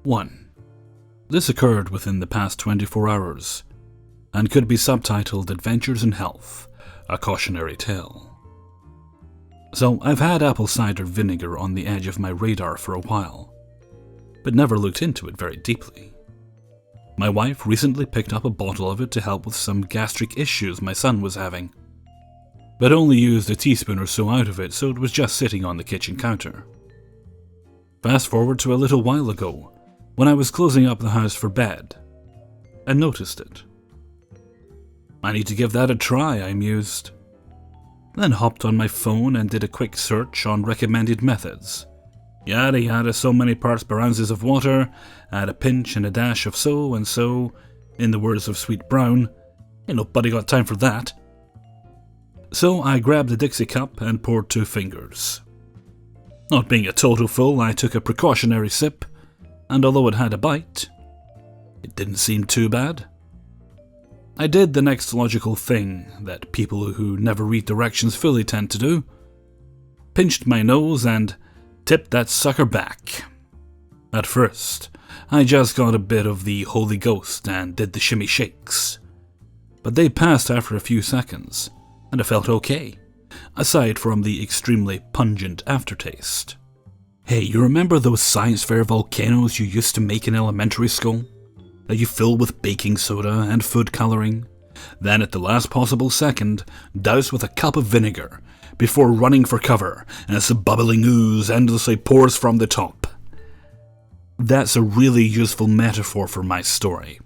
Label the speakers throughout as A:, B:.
A: 1. This occurred within the past 24 hours, and could be subtitled Adventures in Health, a Cautionary Tale. So, I've had apple cider vinegar on the edge of my radar for a while, but never looked into it very deeply. My wife recently picked up a bottle of it to help with some gastric issues my son was having, but only used a teaspoon or so out of it, so it was just sitting on the kitchen counter. Fast forward to a little while ago, when I was closing up the house for bed, and noticed it. I need to give that a try, I mused. Then hopped on my phone and did a quick search on recommended methods. Yada yada, so many parts per ounces of water, add a pinch and a dash of so and so, in the words of Sweet Brown. Ain't nobody got time for that. So I grabbed a Dixie cup and poured 2 fingers. Not being a total fool, I took a precautionary sip, and although it had a bite, it didn't seem too bad. I did the next logical thing that people who never read directions fully tend to do. Pinched my nose and tipped that sucker back. At first, I just got a bit of the Holy Ghost and did the shimmy shakes. But they passed after a few seconds, and I felt okay, aside from the extremely pungent aftertaste. Hey, you remember those science fair volcanoes you used to make in elementary school? That you fill with baking soda and food coloring, then at the last possible second, douse with a cup of vinegar, before running for cover as the bubbling ooze endlessly pours from the top. That's a really useful metaphor for my story,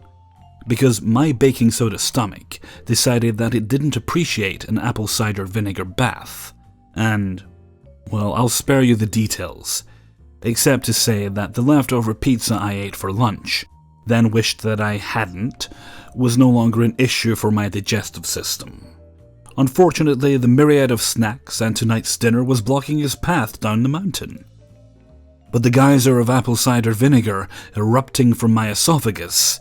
A: because my baking soda stomach decided that it didn't appreciate an apple cider vinegar bath, and, well, I'll spare you the details, except to say that the leftover pizza I ate for lunch, then wished that I hadn't, was no longer an issue for my digestive system. Unfortunately, the myriad of snacks and tonight's dinner was blocking his path down the mountain. But the geyser of apple cider vinegar erupting from my esophagus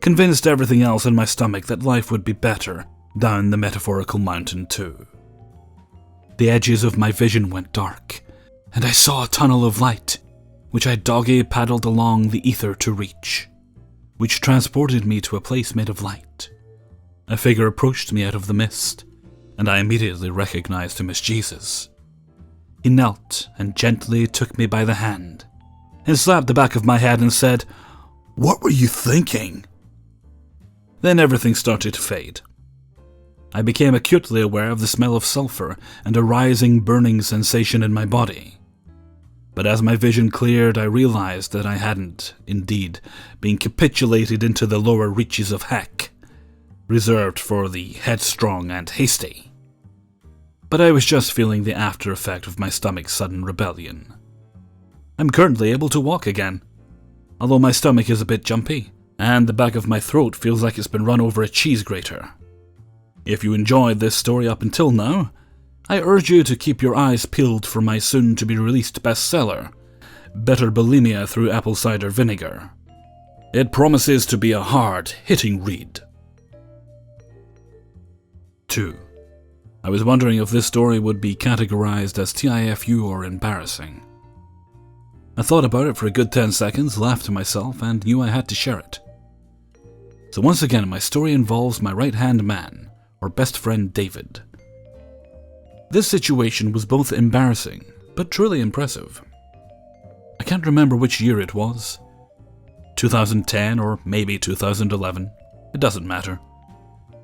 A: convinced everything else in my stomach that life would be better down the metaphorical mountain too. The edges of my vision went dark, and I saw a tunnel of light, which I doggy paddled along the ether to reach, which transported me to a place made of light. A figure approached me out of the mist, and I immediately recognized him as Jesus. He knelt and gently took me by the hand, and slapped the back of my head and said, "What were you thinking?" Then everything started to fade. I became acutely aware of the smell of sulfur and a rising burning sensation in my body. But as my vision cleared, I realized that I hadn't, indeed, been capitulated into the lower reaches of heck, reserved for the headstrong and hasty. But I was just feeling the after effect of my stomach's sudden rebellion. I'm currently able to walk again, although my stomach is a bit jumpy, and the back of my throat feels like it's been run over a cheese grater. If you enjoyed this story up until now, I urge you to keep your eyes peeled for my soon-to-be-released bestseller, Better Bulimia Through Apple Cider Vinegar. It promises to be a hard-hitting read. 2. I was wondering if this story would be categorized as TIFU or embarrassing. I thought about it for a good 10 seconds, laughed to myself, and knew I had to share it. So once again, my story involves my right-hand man, or best friend David. This situation was both embarrassing, but truly impressive. I can't remember which year it was. 2010 or maybe 2011. It doesn't matter.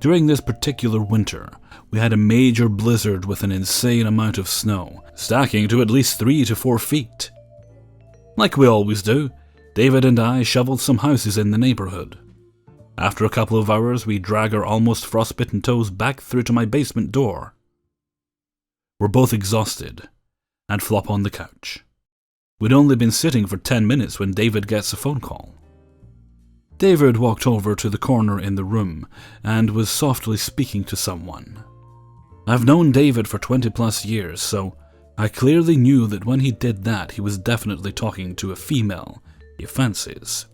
A: During this particular winter, we had a major blizzard with an insane amount of snow, stacking to at least 3 to 4 feet. Like we always do, David and I shoveled some houses in the neighborhood. After a couple of hours, we drag our almost frostbitten toes back through to my basement door. We're both exhausted, and flop on the couch. We'd only been sitting for 10 minutes when David gets a phone call. David walked over to the corner in the room and was softly speaking to someone. I've known David for 20 plus years, so I clearly knew that when he did that, he was definitely talking to a female he fancies.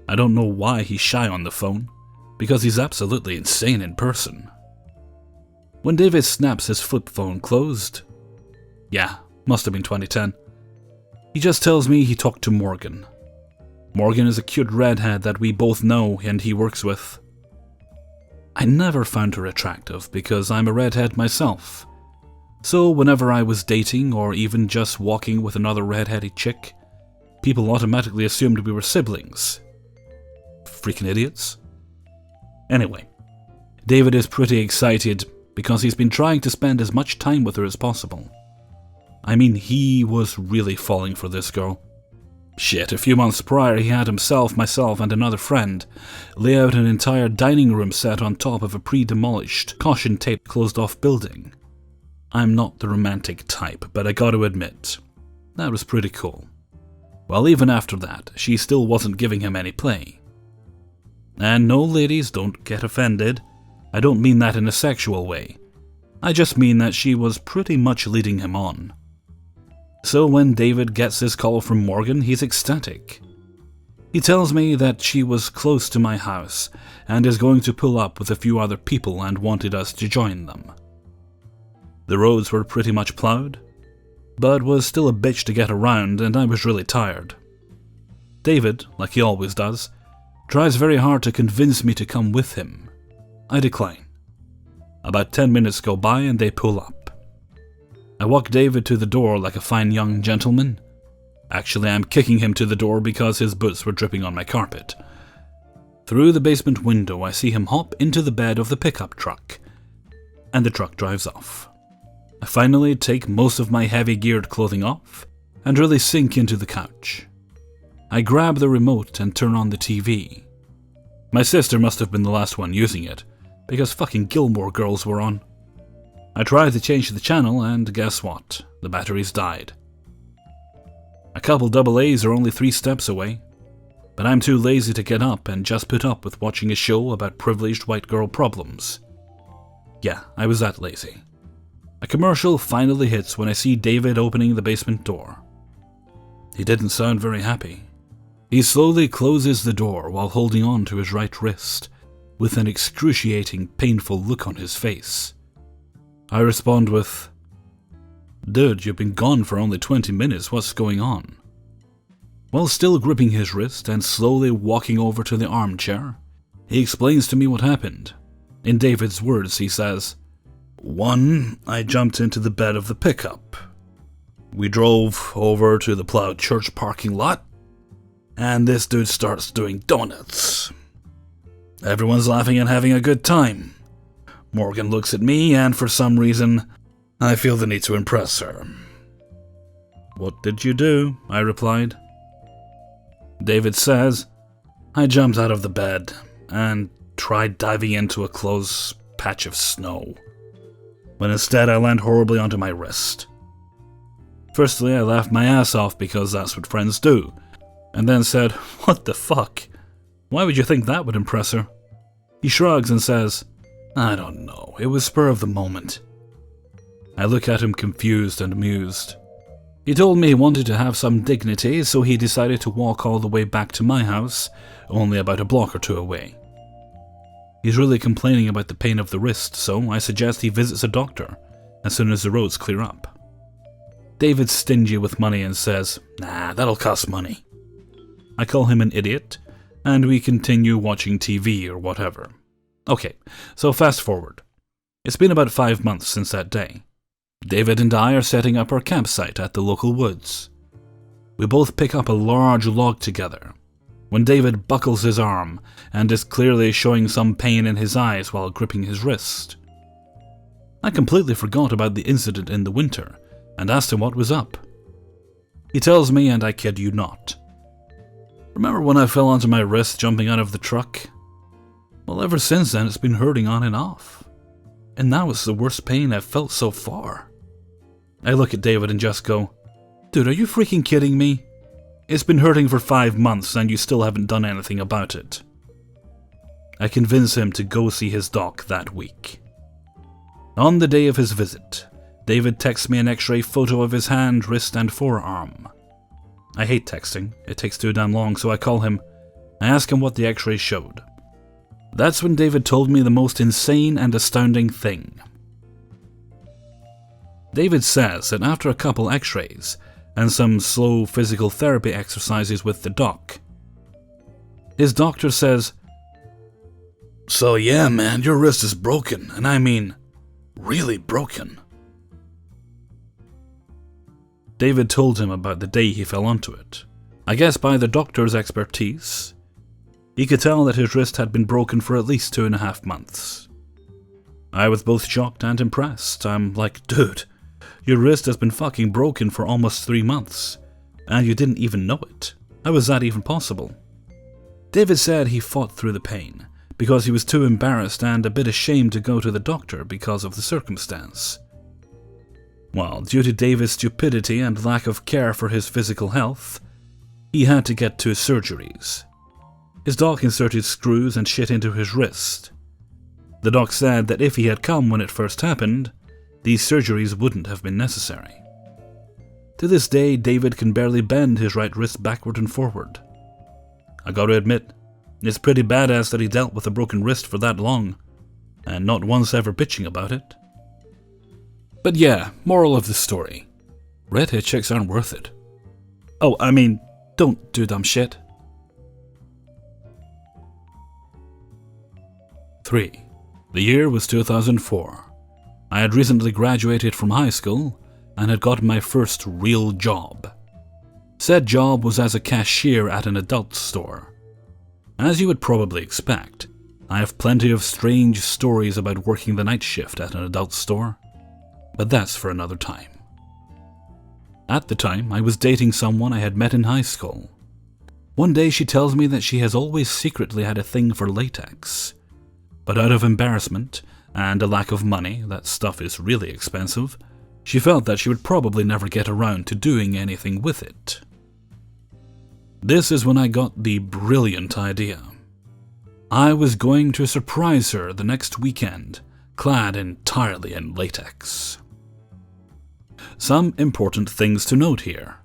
A: I don't know why he's shy on the phone, because he's absolutely insane in person. When David snaps his flip phone closed, yeah, must have been 2010, He just tells me he talked to Morgan. Morgan is a cute redhead that we both know and he works with. I never found her attractive because I'm a redhead myself. So whenever I was dating or even just walking with another redheaded chick, people automatically assumed we were siblings. Freaking idiots. Anyway, David is pretty excited because he's been trying to spend as much time with her as possible. I mean, he was really falling for this girl. Shit, a few months prior he had himself, myself, and another friend lay out an entire dining room set on top of a pre-demolished, caution-tape closed-off building. I'm not the romantic type, but I gotta admit, that was pretty cool. Well, even after that, she still wasn't giving him any play. And no, ladies, don't get offended. I don't mean that in a sexual way. I just mean that she was pretty much leading him on. So when David gets his call from Morgan, he's ecstatic. He tells me that she was close to my house and is going to pull up with a few other people and wanted us to join them. The roads were pretty much plowed, but was still a bitch to get around and I was really tired. David, like he always does, tries very hard to convince me to come with him. I decline. About 10 minutes go by and they pull up. I walk David to the door like a fine young gentleman. Actually, I'm kicking him to the door because his boots were dripping on my carpet. Through the basement window, I see him hop into the bed of the pickup truck, and the truck drives off. I finally take most of my heavy geared clothing off and really sink into the couch. I grab the remote and turn on the TV. My sister must have been the last one using it, because fucking Gilmore Girls were on. I tried to change the channel and guess what? The batteries died. A couple double A's are only 3 steps away, but I'm too lazy to get up and just put up with watching a show about privileged white girl problems. Yeah, I was that lazy. A commercial finally hits when I see David opening the basement door. He didn't sound very happy. He slowly closes the door while holding on to his right wrist, with an excruciating, painful look on his face. I respond with, "Dude, you've been gone for only 20 minutes, what's going on?" While still gripping his wrist and slowly walking over to the armchair, he explains to me what happened. In David's words, he says, "1, I jumped into the bed of the pickup. We drove over to the plowed church parking lot, and this dude starts doing donuts. Everyone's laughing and having a good time. Morgan looks at me, and for some reason, I feel the need to impress her." "What did you do?" I replied. David says, "I jumped out of the bed and tried diving into a close patch of snow, but instead I land horribly onto my wrist. Firstly, I laughed my ass off because that's what friends do, and then said, 'What the fuck? Why would you think that would impress her?' He shrugs and says, 'I don't know, it was spur of the moment.' I look at him confused and amused. He told me he wanted to have some dignity, so he decided to walk all the way back to my house, only about a block or 2 away. He's really complaining about the pain of the wrist, so I suggest he visits a doctor as soon as the roads clear up. David's stingy with money and says, 'Nah, that'll cost money.' I call him an idiot, and we continue watching TV or whatever. Okay, so fast forward. It's been about 5 months since that day. David and I are setting up our campsite at the local woods. We both pick up a large log together, when David buckles his arm and is clearly showing some pain in his eyes while gripping his wrist. I completely forgot about the incident in the winter and asked him what was up. He tells me, and I kid you not, "Remember when I fell onto my wrist jumping out of the truck? Well, ever since then it's been hurting on and off. And now it's the worst pain I've felt so far." I look at David and just go, "Dude, are you freaking kidding me? It's been hurting for 5 months and you still haven't done anything about it." I convince him to go see his doc that week. On the day of his visit, David texts me an x-ray photo of his hand, wrist and forearm. I hate texting, it takes too damn long, so I call him. I ask him what the x-ray showed. That's when David told me the most insane and astounding thing. David says that after a couple x-rays, and some slow physical therapy exercises with the doc. His doctor says, "So yeah, man, your wrist is broken, and I mean, really broken." David told him about the day he fell onto it. I guess by the doctor's expertise, he could tell that his wrist had been broken for at least 2.5 months. I was both shocked and impressed. I'm like, dude, your wrist has been fucking broken for almost 3 months, and you didn't even know it. How is that even possible? David said he fought through the pain, because he was too embarrassed and a bit ashamed to go to the doctor because of the circumstance. Well, due to David's stupidity and lack of care for his physical health, he had to get 2 surgeries. His doc inserted screws and shit into his wrist. The doc said that if he had come when it first happened, these surgeries wouldn't have been necessary. To this day, David can barely bend his right wrist backward and forward. I gotta admit, it's pretty badass that he dealt with a broken wrist for that long, and not once ever bitching about it. But yeah, moral of the story. Redhead chicks aren't worth it. Oh, I mean, don't do dumb shit. 3. The year was 2004. I had recently graduated from high school and had gotten my first real job. Said job was as a cashier at an adult store. As you would probably expect, I have plenty of strange stories about working the night shift at an adult store, but that's for another time. At the time, I was dating someone I had met in high school. One day she tells me that she has always secretly had a thing for latex, but out of embarrassment and a lack of money, that stuff is really expensive, she felt that she would probably never get around to doing anything with it. This is when I got the brilliant idea. I was going to surprise her the next weekend, clad entirely in latex. Some important things to note here.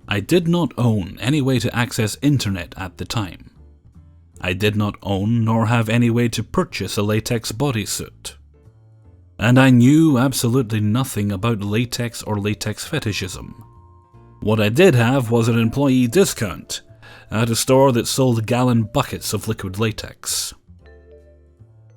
A: I did not own any way to access internet at the time. I did not own nor have any way to purchase a latex bodysuit. And I knew absolutely nothing about latex or latex fetishism. What I did have was an employee discount at a store that sold gallon buckets of liquid latex.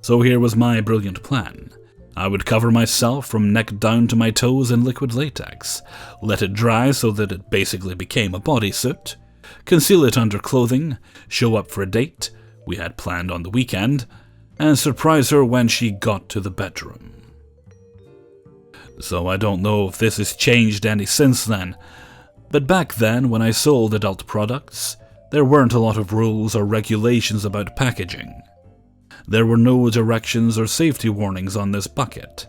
A: So here was my brilliant plan. I would cover myself from neck down to my toes in liquid latex, let it dry so that it basically became a bodysuit, conceal it under clothing, show up for a date we had planned on the weekend, and surprise her when she got to the bedroom. So I don't know if this has changed any since then, but back then when I sold adult products, there weren't a lot of rules or regulations about packaging. There were no directions or safety warnings on this bucket.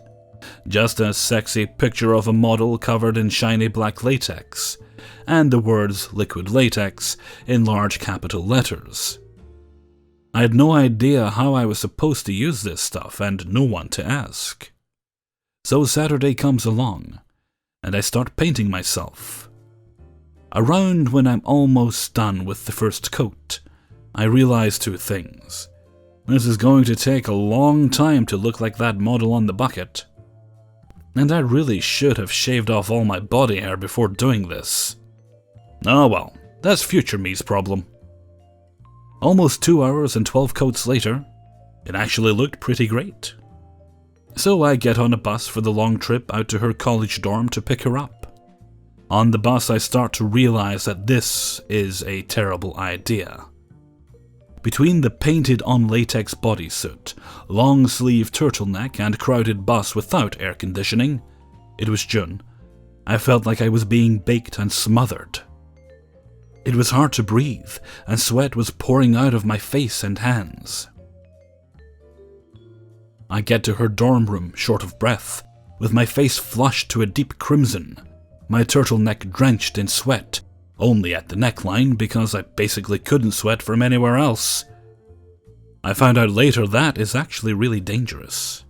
A: Just a sexy picture of a model covered in shiny black latex, and the words liquid latex in large capital letters. I had no idea how I was supposed to use this stuff and no one to ask. So Saturday comes along, and I start painting myself. Around when I'm almost done with the first coat, I realize 2 things. This is going to take a long time to look like that model on the bucket. And I really should have shaved off all my body hair before doing this. Oh well, that's future me's problem. Almost 2 hours and 12 coats later, it actually looked pretty great. So I get on a bus for the long trip out to her college dorm to pick her up. On the bus I start to realize that this is a terrible idea. Between the painted-on latex bodysuit, long-sleeve turtleneck, and crowded bus without air conditioning, it was June, I felt like I was being baked and smothered. It was hard to breathe, and sweat was pouring out of my face and hands. I get to her dorm room short of breath, with my face flushed to a deep crimson, my turtleneck drenched in sweat, only at the neckline because I basically couldn't sweat from anywhere else. I found out later that is actually really dangerous.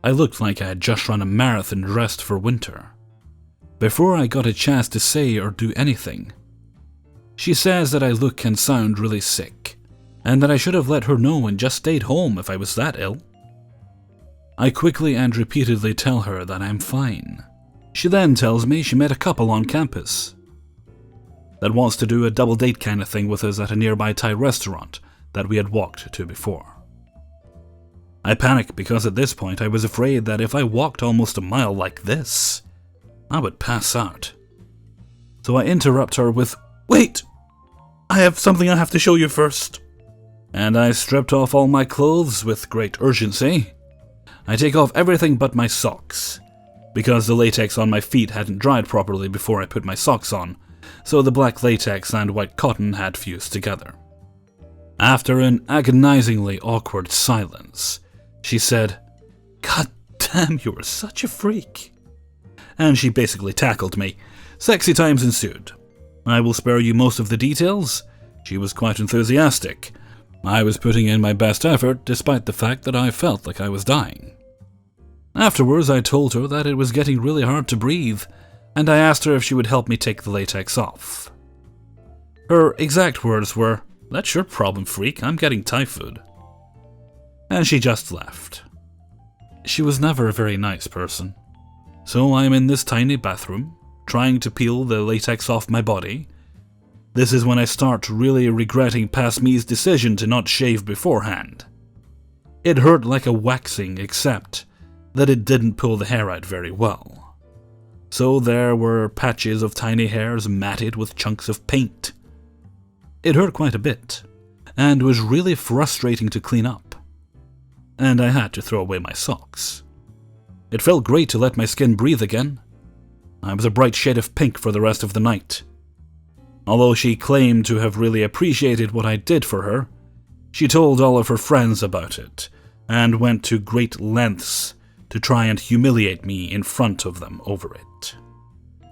A: I looked like I had just run a marathon dressed for winter. Before I got a chance to say or do anything, she says that I look and sound really sick, and that I should have let her know and just stayed home if I was that ill. I quickly and repeatedly tell her that I'm fine. She then tells me she met a couple on campus that wants to do a double date kind of thing with us at a nearby Thai restaurant that we had walked to before. I panic because at this point I was afraid that if I walked almost a mile like this, I would pass out. So I interrupt her with, "Wait! I have something I have to show you first." And I stripped off all my clothes with great urgency. I take off everything but my socks, because the latex on my feet hadn't dried properly before I put my socks on, so the black latex and white cotton had fused together. After an agonizingly awkward silence, she said, "God damn, you are such a freak." And she basically tackled me. Sexy times ensued. I will spare you most of the details. She was quite enthusiastic. I was putting in my best effort despite the fact that I felt like I was dying. Afterwards, I told her that it was getting really hard to breathe, and I asked her if she would help me take the latex off. Her exact words were, "That's your problem, freak, I'm getting Thai food." And she just left. She was never a very nice person. So I'm in this tiny bathroom, trying to peel the latex off my body. This is when I start really regretting past me's decision to not shave beforehand. It hurt like a waxing, except that it didn't pull the hair out very well. So there were patches of tiny hairs matted with chunks of paint. It hurt quite a bit, and was really frustrating to clean up. And I had to throw away my socks. It felt great to let my skin breathe again. I was a bright shade of pink for the rest of the night. Although she claimed to have really appreciated what I did for her, she told all of her friends about it, and went to great lengths to try and humiliate me in front of them over it.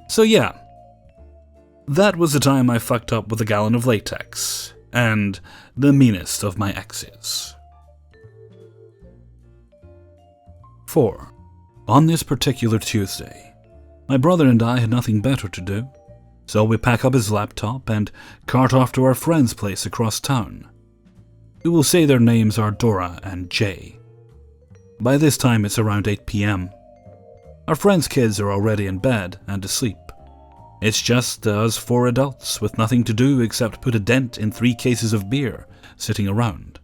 A: So yeah, that was the time I fucked up with a gallon of latex, and the meanest of my exes. 4. On this particular Tuesday, my brother and I had nothing better to do, so we pack up his laptop and cart off to our friend's place across town. We will say their names are Dora and Jay. By this time it's around 8 p.m. Our friend's kids are already in bed and asleep. It's just us 4 adults with nothing to do except put a dent in 3 cases of beer sitting around.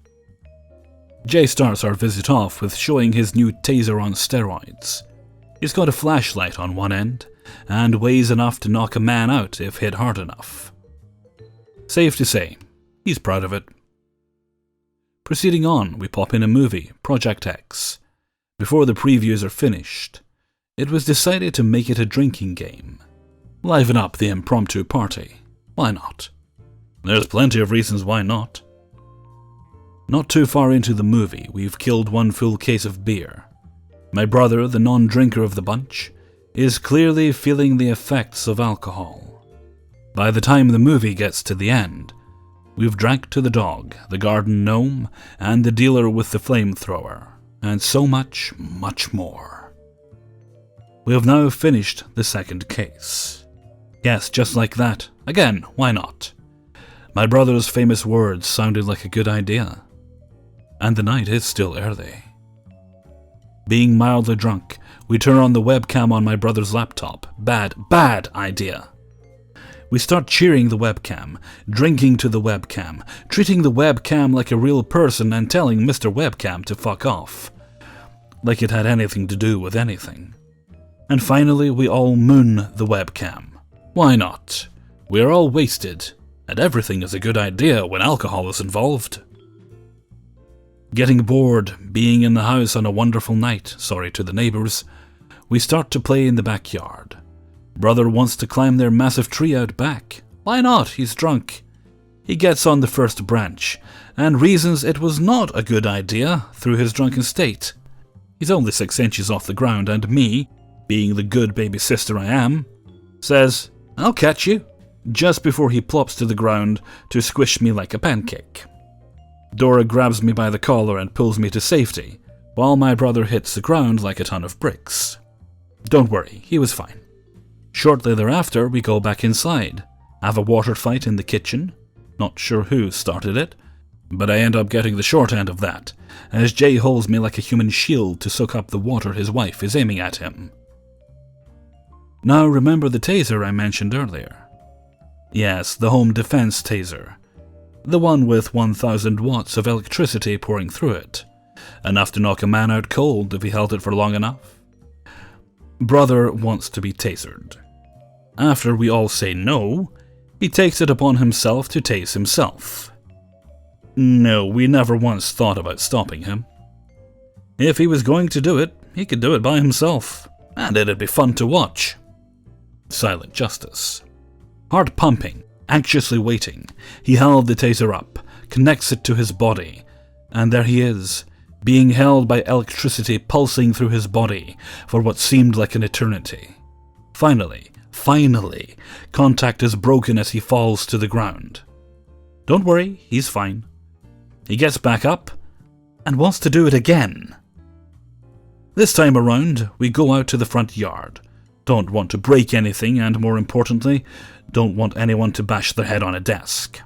A: Jay starts our visit off with showing his new taser on steroids. He's got a flashlight on one end, and weighs enough to knock a man out if hit hard enough. Safe to say, he's proud of it. Proceeding on, we pop in a movie, Project X. Before the previews are finished, it was decided to make it a drinking game. Liven up the impromptu party. Why not? There's plenty of reasons why not. Not too far into the movie, we've killed 1 full case of beer. My brother, the non-drinker of the bunch, is clearly feeling the effects of alcohol. By the time the movie gets to the end, we've drank to the dog, the garden gnome, and the dealer with the flamethrower, and so much, much more. We have now finished the 2nd case. Yes, just like that. Again, why not? My brother's famous words sounded like a good idea. And the night is still early. Being mildly drunk, we turn on the webcam on my brother's laptop. Bad idea. We start cheering the webcam, drinking to the webcam, treating the webcam like a real person and telling Mr. Webcam to fuck off. Like it had anything to do with anything. And finally we all moon the webcam. Why not? We are all wasted, and everything is a good idea when alcohol is involved. Getting bored, being in the house on a wonderful night, sorry to the neighbours, we start to play in the backyard. Brother wants to climb their massive tree out back. Why not? He's drunk. He gets on the first branch, and reasons it was not a good idea through his drunken state. He's only 6 inches off the ground, and me, being the good baby sister I am, says, "I'll catch you," just before he plops to the ground to squish me like a pancake. Dora grabs me by the collar and pulls me to safety, while my brother hits the ground like a ton of bricks. Don't worry, he was fine. Shortly thereafter, we go back inside, have a water fight in the kitchen. Not sure who started it, but I end up getting the short end of that, as Jay holds me like a human shield to soak up the water his wife is aiming at him. Now remember the taser I mentioned earlier? Yes, the home defense taser. The one with 1000 watts of electricity pouring through it. Enough to knock a man out cold if he held it for long enough. Brother wants to be tasered. After we all say no, he takes it upon himself to tase himself. No, we never once thought about stopping him. If he was going to do it, he could do it by himself, and it'd be fun to watch. Silent justice. Heart pumping, anxiously waiting, he held the taser up, connects it to his body, and there he is, being held by electricity pulsing through his body for what seemed like an eternity. Finally, contact is broken as he falls to the ground. Don't worry, he's fine. He gets back up and wants to do it again. This time around, we go out to the front yard. Don't want to break anything, and more importantly, don't want anyone to bash their head on a desk.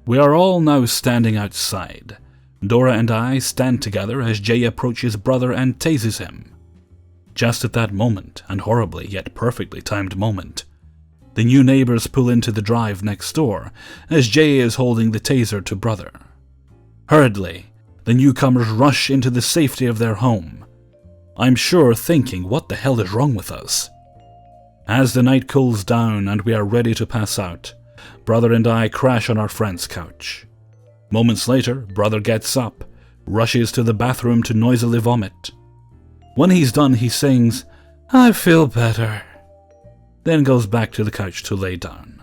A: We are all now standing outside. Dora and I stand together as Jay approaches brother and tases him. Just at that moment, and horribly yet perfectly timed moment, the new neighbors pull into the drive next door as Jay is holding the taser to brother. Hurriedly, the newcomers rush into the safety of their home. I'm sure thinking, what the hell is wrong with us? As the night cools down and we are ready to pass out, brother and I crash on our friend's couch. Moments later, brother gets up, rushes to the bathroom to noisily vomit. When he's done, he sings, "I feel better," then goes back to the couch to lay down.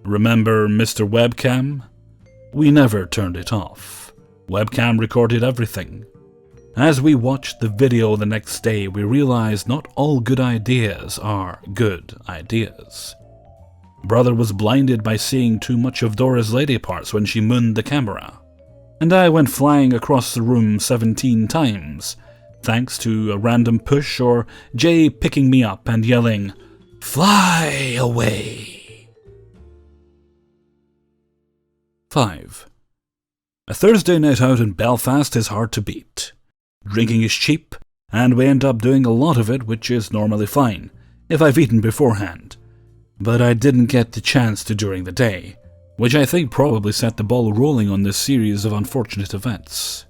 A: Remember Mr. Webcam? We never turned it off. Webcam recorded everything. As we watched the video the next day, we realized not all good ideas are good ideas. Brother was blinded by seeing too much of Dora's lady parts when she mooned the camera, and I went flying across the room 17 times, thanks to a random push or Jay picking me up and yelling, "Fly away!" 5. A Thursday night out in Belfast is hard to beat. Drinking is cheap, and we end up doing a lot of it, which is normally fine, if I've eaten beforehand. But I didn't get the chance to during the day, which I think probably set the ball rolling on this series of unfortunate events.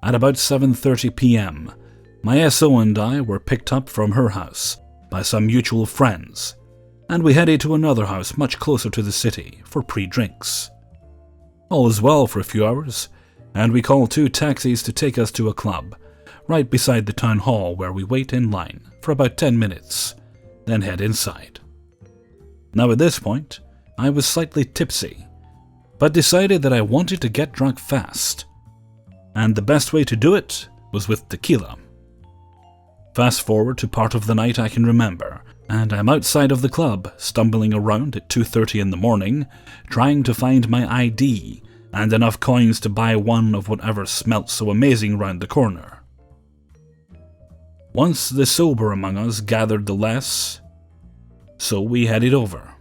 A: At about 7:30 p.m., my SO and I were picked up from her house by some mutual friends, and we headed to another house much closer to the city for pre-drinks. All is well for a few hours, and we call 2 taxis to take us to a club, right beside the town hall where we wait in line for about 10 minutes, then head inside. Now at this point, I was slightly tipsy, but decided that I wanted to get drunk fast, and the best way to do it was with tequila. Fast forward to part of the night I can remember, and I'm outside of the club, stumbling around at 2:30 in the morning, trying to find my ID and enough coins to buy one of whatever smelt so amazing round the corner. Once the sober among us gathered the less, so we headed over.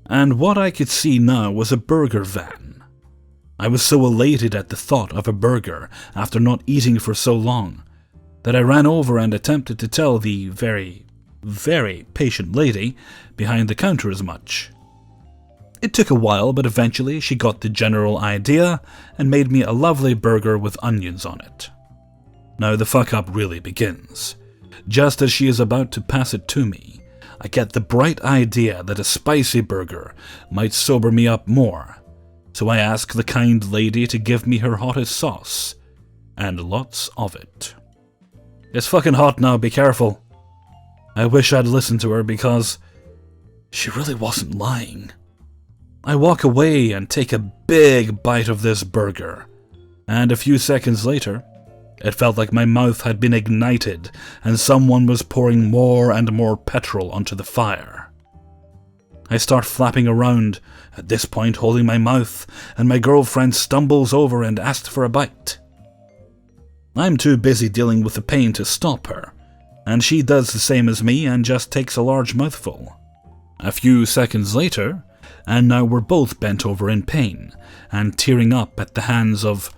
A: And what I could see now was a burger van. I was so elated at the thought of a burger after not eating for so long that I ran over and attempted to tell the very, very patient lady behind the counter as much. It took a while, but eventually she got the general idea and made me a lovely burger with onions on it. Now the fuck up really begins. Just as she is about to pass it to me, I get the bright idea that a spicy burger might sober me up more, so I ask the kind lady to give me her hottest sauce, and lots of it. "It's fucking hot now, be careful." I wish I'd listened to her because she really wasn't lying. I walk away and take a big bite of this burger, and a few seconds later, it felt like my mouth had been ignited and someone was pouring more and more petrol onto the fire. I start flapping around, at this point holding my mouth, and my girlfriend stumbles over and asks for a bite. I'm too busy dealing with the pain to stop her, and she does the same as me and just takes a large mouthful. A few seconds later, and now we're both bent over in pain and tearing up at the hands of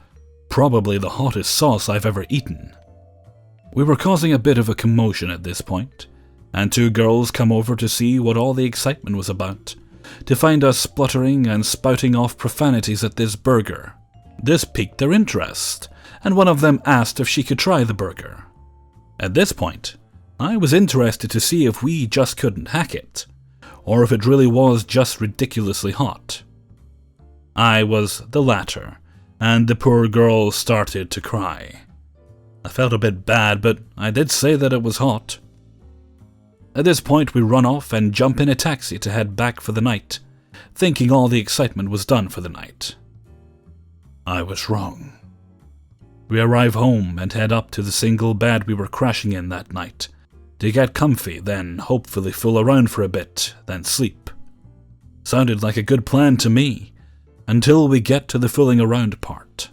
A: probably the hottest sauce I've ever eaten. We were causing a bit of a commotion at this point, and 2 girls come over to see what all the excitement was about, to find us spluttering and spouting off profanities at this burger. This piqued their interest, and one of them asked if she could try the burger. At this point, I was interested to see if we just couldn't hack it, or if it really was just ridiculously hot. I was the latter, and the poor girl started to cry. I felt a bit bad, but I did say that it was hot. At this point, we run off and jump in a taxi to head back for the night, thinking all the excitement was done for the night. I was wrong. We arrive home and head up to the single bed we were crashing in that night, to get comfy, then hopefully fool around for a bit, then sleep. Sounded like a good plan to me, until we get to the fooling around part.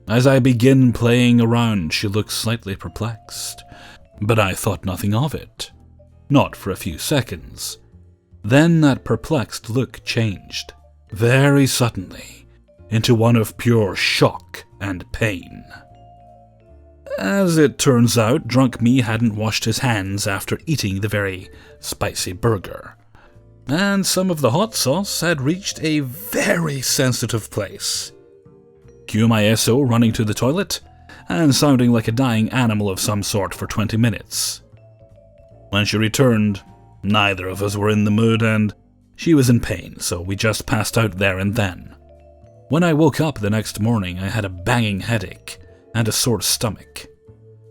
A: As I begin playing around, she looks slightly perplexed, but I thought nothing of it. Not for a few seconds. Then that perplexed look changed, very suddenly, into one of pure shock and pain. As it turns out, drunk me hadn't washed his hands after eating the very spicy burger, and some of the hot sauce had reached a very sensitive place. Cue my SO running to the toilet, and sounding like a dying animal of some sort for 20 minutes. When she returned, neither of us were in the mood, and she was in pain, so we just passed out there and then. When I woke up the next morning, I had a banging headache and a sore stomach,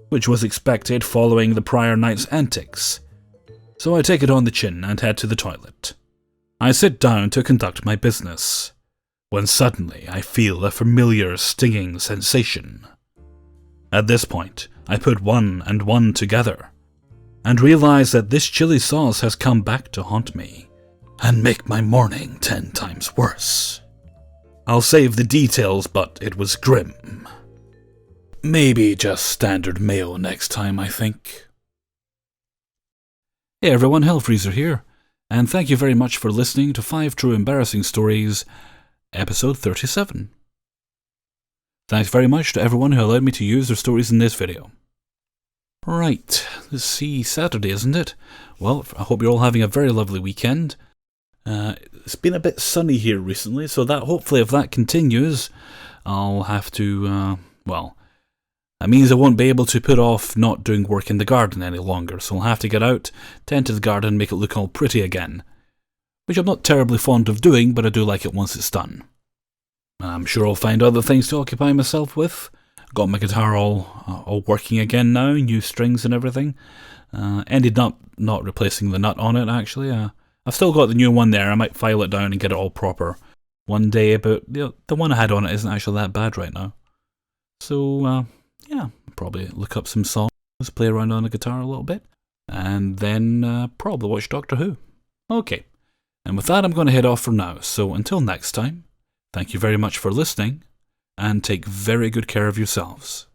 A: which was expected following the prior night's antics, so I take it on the chin and head to the toilet. I sit down to conduct my business, when suddenly I feel a familiar stinging sensation. At this point, I put 1 and 1 together, and realize that this chili sauce has come back to haunt me, and make my morning 10 times worse. I'll save the details, but it was grim. Maybe just standard mayo next time, I think. Hey everyone, Hellfreezer here, and thank you very much for listening to 5 True Embarrassing Stories, episode 37. Thanks very much to everyone who allowed me to use their stories in this video. Right, let's see, Saturday, isn't it? Well, I hope you're all having a very lovely weekend. It's been a bit sunny here recently, so that hopefully if that continues, I'll have to, that means I won't be able to put off not doing work in the garden any longer, so I'll have to get out, tend to the garden, make it look all pretty again. Which I'm not terribly fond of doing, but I do like it once it's done. I'm sure I'll find other things to occupy myself with. Got my guitar all working again now, new strings and everything. Ended up not replacing the nut on it, actually. I've still got the new one there. I might file it down and get it all proper one day, but the one I had on it isn't actually that bad right now. So, probably look up some songs, play around on the guitar a little bit, and then probably watch Doctor Who. Okay, and with that I'm going to head off for now, so until next time, thank you very much for listening, and take very good care of yourselves.